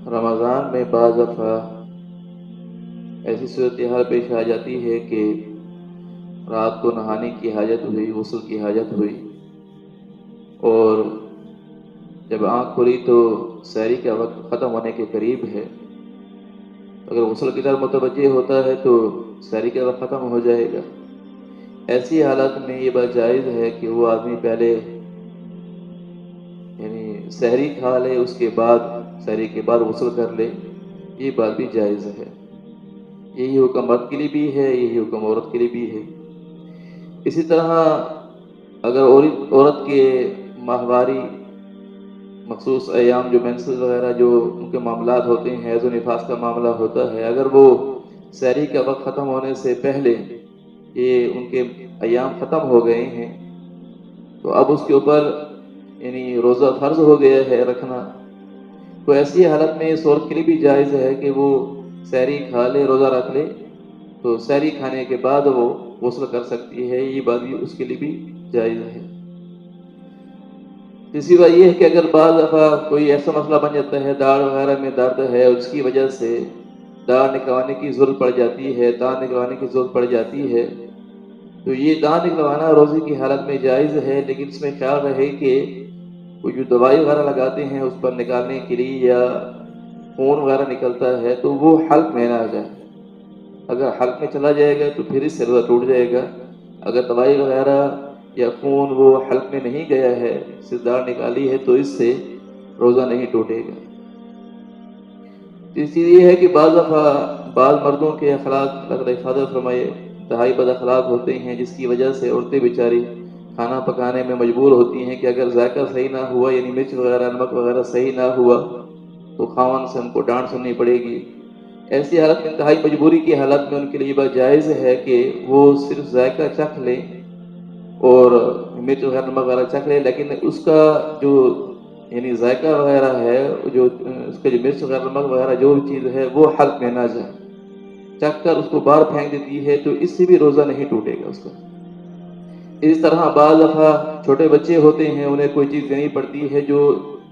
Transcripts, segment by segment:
رمضان میں بعض دفعہ ایسی صورتحال پیش آ جاتی ہے کہ رات کو نہانے کی حاجت ہوئی، غسل کی حاجت ہوئی، اور جب آنکھ کھلی تو سحری کا وقت ختم ہونے کے قریب ہے۔ اگر غسل کی طرف متوجہ ہوتا ہے تو سحری کا وقت ختم ہو جائے گا۔ ایسی حالت میں یہ بات جائز ہے کہ وہ آدمی پہلے سحری کھا لے، اس کے بعد سحری کے بعد غسل کر لے، یہ بات بھی جائز ہے۔ یہی حکم مرد کے لیے بھی ہے، یہی حکم عورت کے لیے بھی ہے۔ اسی طرح اگر عورت کے ماہواری مخصوص ایام جو مینسز وغیرہ جو ان کے معاملات ہوتے ہیں، حیض و نفاس کا معاملہ ہوتا ہے، اگر وہ سحری کا وقت ختم ہونے سے پہلے یہ ان کے ایام ختم ہو گئے ہیں تو اب اس کے اوپر روزہ فرض ہو گیا ہے رکھنا، تو ایسی حالت میں اس عورت کے لیے بھی جائز ہے کہ وہ سحری کھا لے، روزہ رکھ لے، تو سحری کھانے کے بعد وہ غسل کر سکتی ہے، یہ بات بھی اس کے لیے بھی جائز ہے۔ تیسری بات یہ ہے کہ اگر بعض دفعہ کوئی ایسا مسئلہ بن جاتا ہے، داڑھ وغیرہ میں درد ہے، اس کی وجہ سے داڑھ نکلوانے کی ضرورت پڑ جاتی ہے، دانت نکلوانے کی ضرورت پڑ جاتی ہے، تو یہ دانت نکلوانا روزے کی حالت میں جائز ہے، لیکن اس میں خیال رہے کہ وہ جو دوائی وغیرہ لگاتے ہیں اس پر نکالنے کے لیے یا خون وغیرہ نکلتا ہے تو وہ حلق میں نہ آ جائے۔ اگر حلق میں چلا جائے گا تو پھر اس سے روزہ ٹوٹ جائے گا۔ اگر دوائی وغیرہ یا خون وہ حلق میں نہیں گیا ہے، صرف داڑھ نکالی ہے، تو اس سے روزہ نہیں ٹوٹے گا۔ اس چیز یہ ہے کہ بعض دفعہ بعض مردوں کے اخلاق اللہ حفاظت فرمائے انتہائی بد اخلاق ہوتے ہیں، جس کی وجہ سے عورتیں بیچاری کھانا پکانے میں مجبور ہوتی ہیں کہ اگر ذائقہ صحیح نہ ہوا، یعنی مرچ وغیرہ نمک وغیرہ صحیح نہ ہوا تو خاوند سے ان کو ڈانٹ سننی پڑے گی۔ ایسی حالت میں انتہائی مجبوری کی حالت میں ان کے لیے بات جائز ہے کہ وہ صرف ذائقہ چکھ لیں اور مرچ وغیرہ نمک وغیرہ چکھ لیں، لیکن اس کا جو ذائقہ وغیرہ ہے، جو اس کا جو مرچ وغیرہ نمک وغیرہ جو بھی چیز ہے وہ حلق میں نہ جائے، چکھ کر اس کو باہر پھینک دیتی ہے تو اس سے بھی روزہ نہیں ٹوٹے گا اس کا۔ اس طرح بعض دفعہ چھوٹے بچے ہوتے ہیں، انہیں کوئی چیز دینی پڑتی ہے جو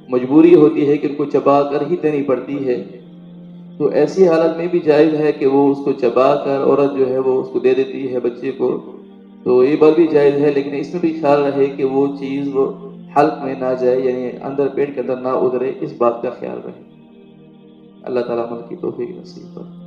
مجبوری ہوتی ہے کہ ان کو چبا کر ہی دینی پڑتی ہے، تو ایسی حالت میں بھی جائز ہے کہ وہ اس کو چبا کر عورت جو ہے وہ اس کو دے دیتی ہے بچے کو، تو یہ بات بھی جائز ہے، لیکن اس میں بھی خیال رہے کہ وہ چیز وہ حلق میں نہ جائے، یعنی اندر پیٹ کے اندر نہ اترے، اس بات کا خیال رہے۔ اللہ تعالیٰ عمل کی توفیق نصیب فرمائے۔